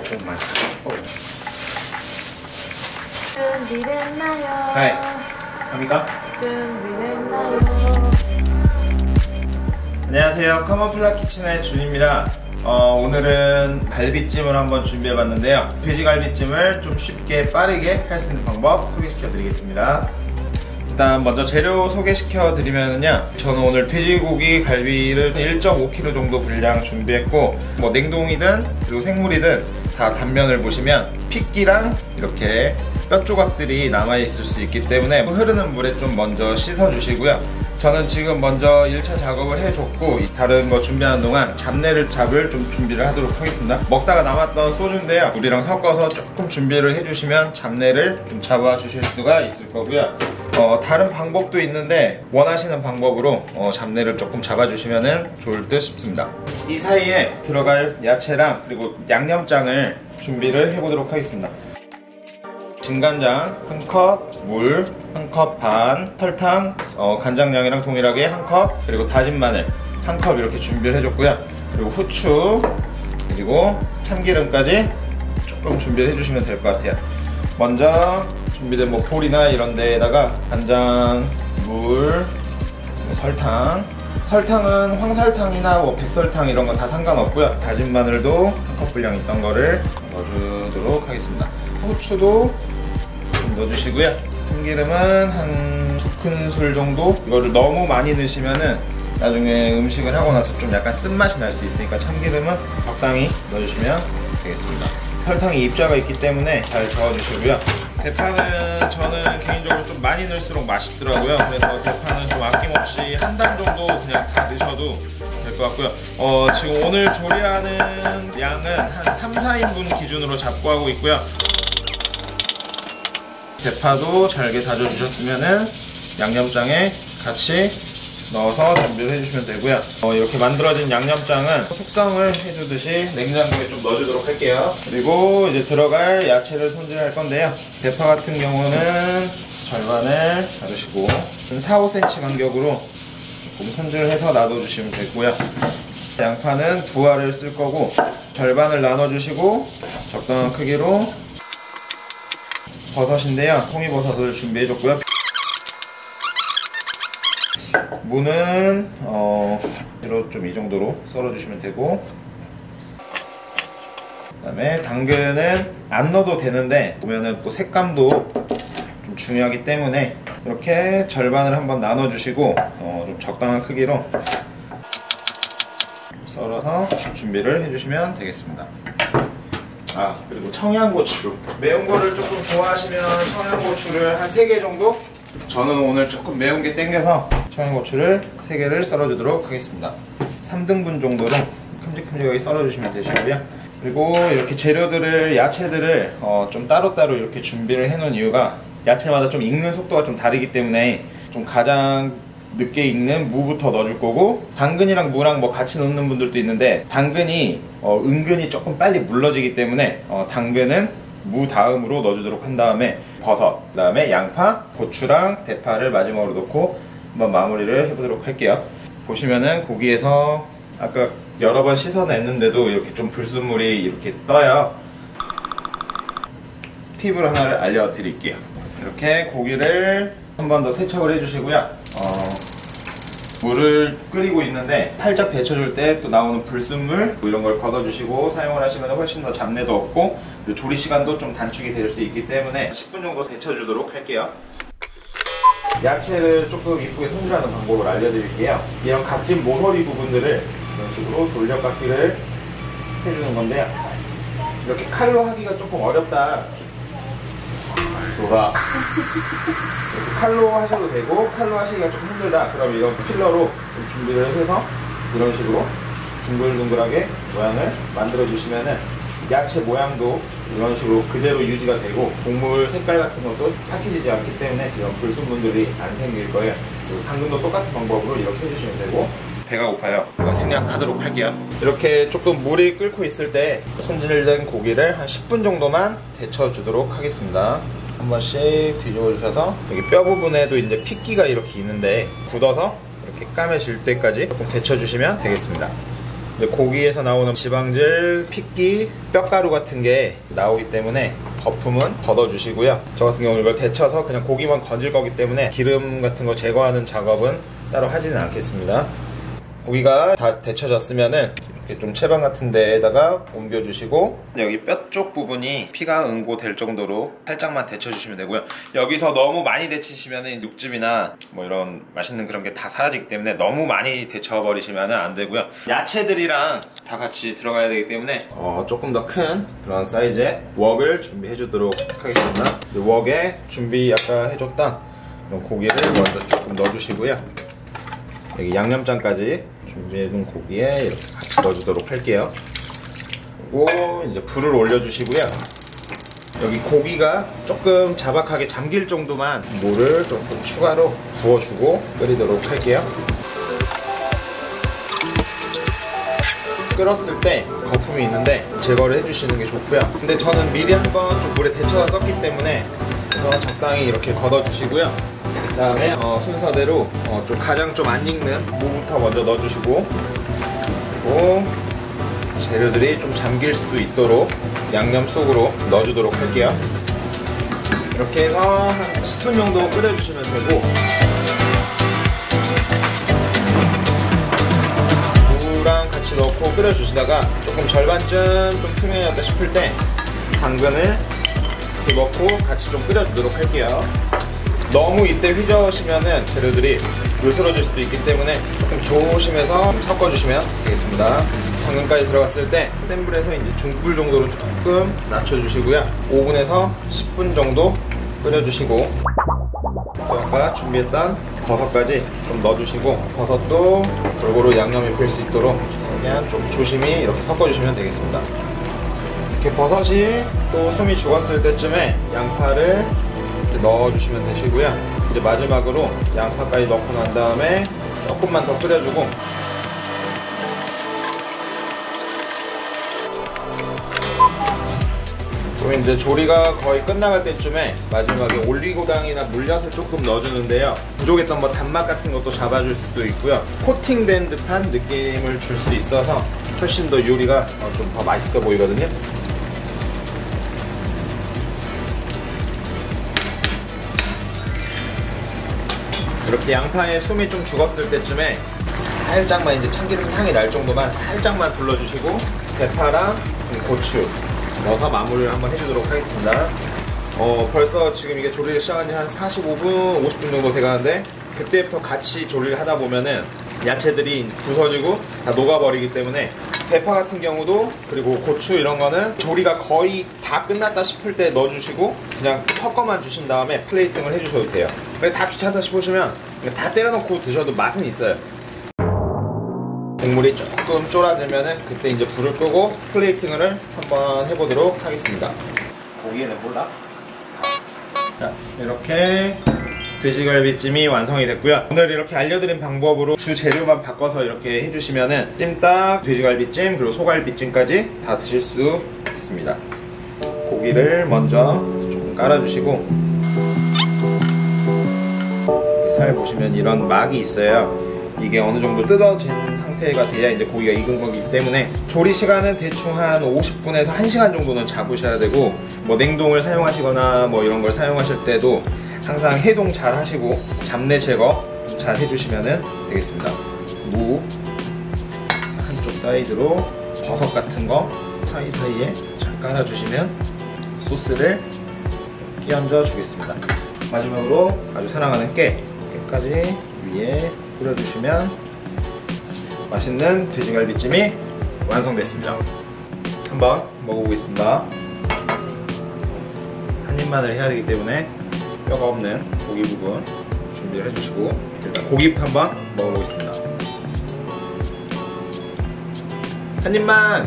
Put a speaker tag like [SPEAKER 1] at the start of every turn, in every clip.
[SPEAKER 1] 조금만.
[SPEAKER 2] 준비됐나요?
[SPEAKER 1] 하이. 갑니까?
[SPEAKER 2] 준비됐나요?
[SPEAKER 1] 안녕하세요. 커먼플라 키친의 준입니다. 오늘은 갈비찜을 한번 준비해봤는데요. 돼지갈비찜을 좀 쉽게 빠르게 할 수 있는 방법 소개시켜 드리겠습니다. 일단 먼저 재료 소개시켜 드리면요, 저는 오늘 돼지고기 갈비를 1.5kg 정도 분량 준비했고, 뭐 냉동이든 그리고 생물이든 다 단면을 보시면 핏기랑 이렇게 뼈 조각들이 남아있을 수 있기 때문에 흐르는 물에 좀 먼저 씻어 주시고요. 저는 지금 먼저 1차 작업을 해줬고, 다른 거 준비하는 동안 잡내를 잡을 좀 준비를 하도록 하겠습니다. 먹다가 남았던 소주인데요, 물이랑 섞어서 조금 준비를 해주시면 잡내를 좀 잡아주실 수가 있을 거고요. 다른 방법도 있는데 원하시는 방법으로 잡내를 조금 잡아주시면 좋을 듯 싶습니다. 이 사이에 들어갈 야채랑 그리고 양념장을 준비를 해보도록 하겠습니다. 진간장 1컵, 물 1컵 반, 설탕 간장량이랑 동일하게 1컵, 그리고 다진 마늘 1컵 이렇게 준비를 해줬고요. 그리고 후추, 그리고 참기름까지 조금 준비를 해주시면 될 것 같아요. 먼저 준비된 뭐 볼이나 이런 데에다가 간장, 물, 설탕은 황설탕이나 뭐 백설탕 이런 건 다 상관없고요. 다진 마늘도 1컵 분량 있던 거를 넣어주도록 하겠습니다. 후추도 좀 넣어주시고요. 참기름은 한 2큰술 정도. 이거를 너무 많이 넣으시면은 나중에 음식을 하고 나서 좀 약간 쓴맛이 날 수 있으니까 참기름은 적당히 넣어주시면 되겠습니다. 설탕이 입자가 있기 때문에 잘 저어주시고요. 대파는 저는 개인적으로 좀 많이 넣을수록 맛있더라고요. 그래서 대파는 좀 아낌없이 한 단 정도 그냥 다 넣으셔도 될 것 같고요. 지금 오늘 조리하는 양은 한 3, 4인분 기준으로 잡고 하고 있고요. 대파도 잘게 다져주셨으면은 양념장에 같이 넣어서 준비를 해주시면 되고요. 이렇게 만들어진 양념장은 숙성을 해주듯이 냉장고에 좀 넣어주도록 할게요. 그리고 이제 들어갈 야채를 손질할 건데요. 대파 같은 경우는 절반을 자르시고 4, 5cm 간격으로 조금 손질해서 놔둬주시면 되고요. 양파는 2알을 쓸 거고 절반을 나눠주시고 적당한 크기로 버섯인데요, 송이버섯을 준비해줬고요. 무는 좀 이 정도로 썰어주시면 되고, 그 다음에 당근은 안 넣어도 되는데 보면은 또 색감도 좀 중요하기 때문에 이렇게 절반을 한번 나눠주시고 좀 적당한 크기로 썰어서 준비를 해주시면 되겠습니다. 그리고 청양고추, 매운 거를 조금 좋아하시면 청양고추를 한 3개 정도? 저는 오늘 조금 매운 게 땡겨서 청양고추를 3개를 썰어주도록 하겠습니다. 3등분 정도로 큼직큼직하게 썰어주시면 되시고요. 그리고 이렇게 재료들을, 야채들을 좀 따로따로 이렇게 준비를 해놓은 이유가 야채마다 좀 익는 속도가 좀 다르기 때문에 좀 가장 늦게 익는 무부터 넣어줄 거고, 당근이랑 무랑 뭐 같이 넣는 분들도 있는데 당근이 은근히 조금 빨리 물러지기 때문에 당근은 무 다음으로 넣어주도록 한 다음에 버섯, 그 다음에 양파, 고추랑 대파를 마지막으로 넣고 한번 마무리를 해보도록 할게요. 보시면은 고기에서 아까 여러 번 씻어냈는데도 이렇게 좀 불순물이 이렇게 떠요. 팁을 하나를 알려드릴게요. 이렇게 고기를 한 번 더 세척을 해주시고요. 물을 끓이고 있는데 살짝 데쳐줄 때 또 나오는 불순물 이런 걸 걷어주시고 사용을 하시면 훨씬 더 잡내도 없고, 그리고 조리 시간도 좀 단축이 될 수 있기 때문에 10분 정도 데쳐주도록 할게요. 야채를 조금 이쁘게 손질하는 방법을 알려드릴게요. 이런 각진 모서리 부분들을 이런 식으로 돌려깎기를 해주는 건데요. 이렇게 칼로 하기가 조금 어렵다, 좋아. 칼로 하셔도 되고 칼로 하시기가 조금 힘들다 그럼 이런 필러로 좀 준비를 해서 이런 식으로 둥글둥글하게 모양을 만들어 주시면은 야채 모양도 이런 식으로 그대로 유지가 되고 곡물 색깔 같은 것도 탁해지지 않기 때문에 이런 불순물들이 안 생길 거예요. 그리고 당근도 똑같은 방법으로 이렇게 해주시면 되고. 배가 고파요. 이거 생략하도록 할게요. 이렇게 조금 물이 끓고 있을 때 손질된 고기를 한 10분 정도만 데쳐주도록 하겠습니다. 한 번씩 뒤집어 주셔서 여기 뼈 부분에도 이제 핏기가 이렇게 있는데 굳어서 이렇게 까매질 때까지 조금 데쳐주시면 되겠습니다. 이제 고기에서 나오는 지방질, 핏기, 뼈가루 같은 게 나오기 때문에 거품은 걷어주시고요. 저 같은 경우는 이걸 데쳐서 그냥 고기만 건질 거기 때문에 기름 같은 거 제거하는 작업은 따로 하지는 않겠습니다. 고기가 다 데쳐졌으면은 이렇게 좀 채반 같은 데에다가 옮겨주시고, 여기 뼈 쪽 부분이 피가 응고될 정도로 살짝만 데쳐주시면 되고요. 여기서 너무 많이 데치시면은 육즙이나 뭐 이런 맛있는 그런 게 다 사라지기 때문에 너무 많이 데쳐버리시면 안 되고요. 야채들이랑 다 같이 들어가야 되기 때문에 조금 더 큰 그런 사이즈의 웍을 준비해 주도록 하겠습니다. 이 웍에 준비 아까 해줬던 이런 고기를 먼저 조금 넣어주시고요. 여기 양념장까지 준비해둔 고기에 이렇게 같이 넣어주도록 할게요. 그리고 이제 불을 올려주시고요. 여기 고기가 조금 자박하게 잠길 정도만 물을 조금 추가로 부어주고 끓이도록 할게요. 끓었을 때 거품이 있는데 제거를 해주시는 게 좋고요. 근데 저는 미리 한번 좀 물에 데쳐서 썼기 때문에 그래서 적당히 이렇게 걷어주시고요. 그 다음에 순서대로 좀 가장 좀 안 익는 무부터 먼저 넣어주시고, 그리고 재료들이 좀 잠길 수 있도록 양념 속으로 넣어주도록 할게요. 이렇게 해서 한 10분 정도 끓여주시면 되고, 무랑 같이 넣고 끓여주시다가 조금 절반쯤 좀 투명해졌다 싶을 때 당근을 이렇게 넣고 같이 좀 끓여주도록 할게요. 너무 이때 휘저으시면은 재료들이 으스러질 수도 있기 때문에 조금 조심해서 좀 섞어주시면 되겠습니다. 당근까지 들어갔을 때 센 불에서 이제 중불 정도로 조금 낮춰주시고요. 5분에서 10분 정도 끓여주시고, 또 아까 준비했던 버섯까지 좀 넣어주시고, 버섯도 골고루 양념이 별 수 있도록 최대한 좀 조심히 이렇게 섞어주시면 되겠습니다. 이렇게 버섯이 또 숨이 죽었을 때쯤에 양파를 넣어주시면 되시고요. 이제 마지막으로 양파까지 넣고 난 다음에 조금만 더 끓여주고, 그럼 이제 조리가 거의 끝나갈 때쯤에 마지막에 올리고당이나 물엿을 조금 넣어주는데요. 부족했던 뭐 단맛 같은 것도 잡아줄 수도 있고요. 코팅된 듯한 느낌을 줄 수 있어서 훨씬 더 요리가 좀 더 맛있어 보이거든요. 이렇게 양파에 숨이 좀 죽었을 때쯤에 살짝만 이제 참기름 향이 날 정도만 살짝만 둘러주시고, 대파랑 고추 넣어서 마무리를 한번 해주도록 하겠습니다. 벌써 지금 이게 조리를 시작한 지 한 45분, 50분 정도 돼가는데, 그때부터 같이 조리를 하다 보면은 야채들이 부서지고 다 녹아버리기 때문에 대파 같은 경우도, 그리고 고추 이런 거는 조리가 거의 다 끝났다 싶을 때 넣어주시고 그냥 섞어만 주신 다음에 플레이팅을 해주셔도 돼요. 다 귀찮다 싶으시면 다 때려놓고 드셔도 맛은 있어요. 국물이 조금 쫄아들면은 그때 이제 불을 끄고 플레이팅을 한번 해보도록 하겠습니다. 고기에는 몰라? 자, 이렇게 돼지갈비찜이 완성이 됐고요. 오늘 이렇게 알려드린 방법으로 주 재료만 바꿔서 이렇게 해주시면은 찜닭, 돼지갈비찜, 그리고 소갈비찜까지 다 드실 수 있습니다. 고기를 먼저 좀 깔아주시고, 살 보시면 이런 막이 있어요. 이게 어느 정도 뜯어진 상태가 돼야 이제 고기가 익은 거기 때문에 조리 시간은 대충 한 50분에서 1시간 정도는 잡으셔야 되고, 뭐 냉동을 사용하시거나 뭐 이런 걸 사용하실 때도 항상 해동 잘 하시고 잡내 제거 잘 해주시면 되겠습니다. 무 한쪽 사이드로 버섯 같은 거 사이사이에 잘 깔아주시면 소스를 좀 끼얹어 주겠습니다. 마지막으로 아주 사랑하는 깨까지 위에 뿌려주시면 맛있는 돼지갈비찜이 완성됐습니다. 한번 먹어보겠습니다. 한 입만을 해야 되기 때문에 뼈가 없는 고기 부분 준비를 해주시고, 일단 고기부터 한번 먹어보겠습니다. 한 입만!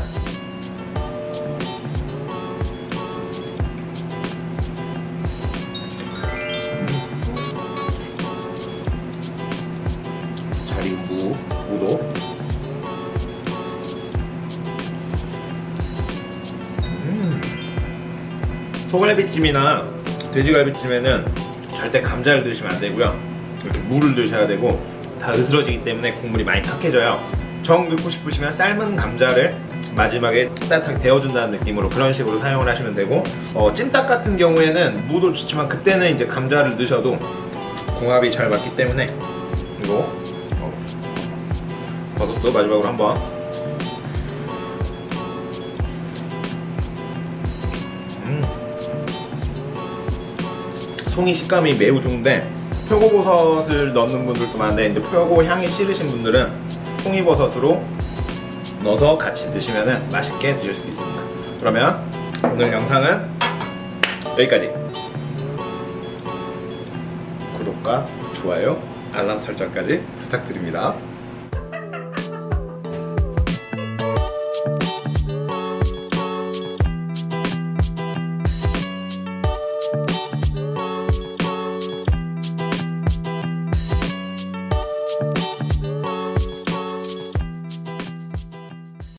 [SPEAKER 1] 잘 익은 무도 소갈비찜이나 돼지갈비찜에는 절대 감자를 드시면 안 되고요. 이렇게 무를 드셔야 되고, 다 으스러지기 때문에 국물이 많이 탁해져요. 정 넣고 싶으시면 삶은 감자를 마지막에 따뜻하게 데워준다는 느낌으로 그런 식으로 사용을 하시면 되고, 찜닭 같은 경우에는 무도 좋지만 그때는 이제 감자를 넣으셔도 궁합이 잘 맞기 때문에. 그리고 버섯도 마지막으로 한번. 송이 식감이 매우 좋은데 표고버섯을 넣는 분들도 많은데 이제 표고 향이 싫으신 분들은 송이버섯으로 넣어서 같이 드시면 맛있게 드실 수 있습니다. 그러면 오늘 영상은 여기까지. 구독과 좋아요, 알람 설정까지 부탁드립니다.